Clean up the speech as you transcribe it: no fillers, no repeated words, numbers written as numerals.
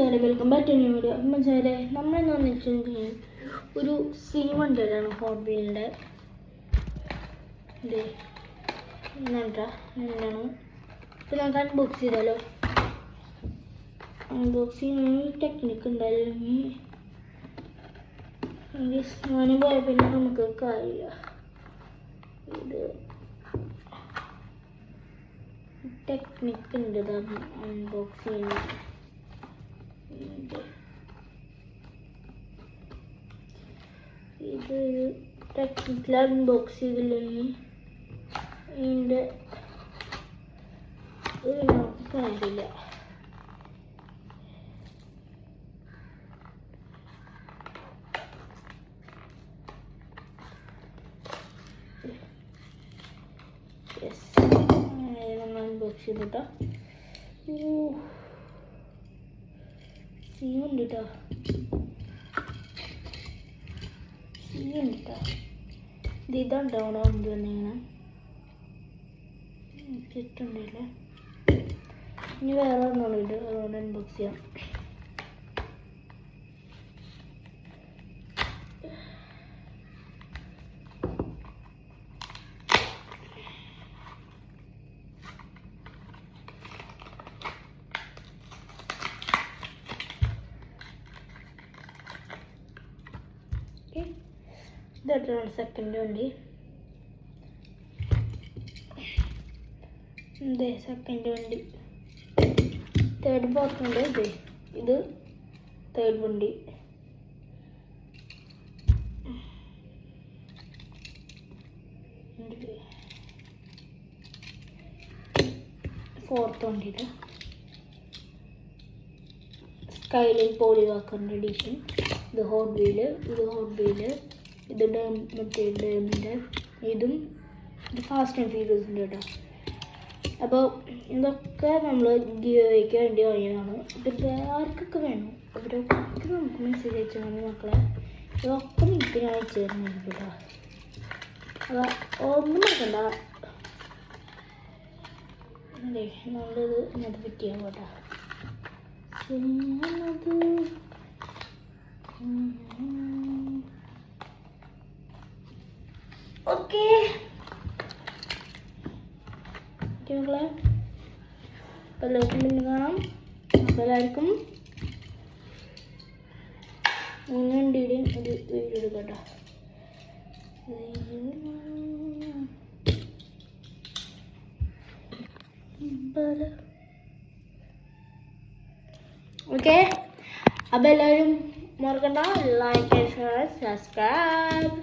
മച്ചാരെ welcome back to new video. മച്ചാരെ നമ്മളെന്ന് വെച്ചിട്ടുണ്ടെങ്കിൽ ഒരു C100 ഹോട്ട് വീലിൻ്റെ ഇത് എന്താണ് ഇപ്പോൾ നമുക്ക് അൺബോക്സ് ചെയ്താലോ. അൺബോക്സിങ് ടെക്നിക്ക് ഉണ്ടായില്ലെങ്കിൽ ഞാനും പോയ പിന്നെ നമുക്ക് കാര്യമില്ല. ഇത് ടെക്നിക്ക് ഉണ്ട് അൺബോക്സ് ചെയ്യുന്നത്. ഇത് ടെക്നിക്കൽ അൺബോക്സ് ചെയ്തില്ലെങ്കിൽ ഇതിൻ്റെ കാര്യമില്ല. അൺബോക്സ് ചെയ്തിട്ടോ. ഉണ്ട് കേട്ടോ, ഇത് ഇതുണ്ടാവണോ എന്ത് വന്നിങ്ങനെ ചുറ്റുണ്ടല്ലേ. ഇനി വേറെ ഒന്നും ഇത് അതുകൊണ്ട് അൺബോക്സ് ചെയ്യാം. ഇതാണ് സെക്കൻഡ് വണ്ടി. സെക്കൻഡ് വണ്ടി തേർഡ് ബോക്സുണ്ട്. ഇത് തേർഡ് വണ്ടി. ഫോർത്ത് വണ്ടിയുടെ സ്കൈലൈൻ പോളിവാക്കറിൻ്റെ എഡിഷൻ. ഇത് ഹോട്ട് വീല്, ഇത് മറ്റേ ഡാമിൻ്റെ ഇതും. ഇത് ഫാസ്റ്റ് ആൻഡ് ഫ്യൂരിയസിൻ്റെ കേട്ടോ. അപ്പോൾ ഇതൊക്കെ നമ്മൾ ഗിയോയ്ക്ക് വേണ്ടി വാങ്ങിയതാണ്. ഇത് ആർക്കൊക്കെ വേണം അവരൊക്കെ നമുക്ക് മെസ്സേജ് അയച്ചാൽ മതി മക്കളെ. ഇതൊക്കെ നിങ്ങൾക്ക് ഞാൻ അയച്ചു തരുന്നതായിരിക്കും കേട്ടോ. അപ്പോൾ ഒന്നും നോക്കണ്ട, നമ്മളിത് ഇങ്ങനത്തെ ഫിറ്റ് ചെയ്യാൻ പോട്ടെ. ഓക്കെ മക്കളെ, എല്ലാവർക്കും പിന്നെ കാണാം. അപ്പോൾ എല്ലാവർക്കും വണ്ടിയുടെയും ഒരു വീഡിയോ എടുക്കട്ടോ. ഓക്കെ, അപ്പോൾ എല്ലാവരും മറക്കണ്ട, ലൈക്ക്, ഷെയർ, സബ്സ്ക്രൈബ്.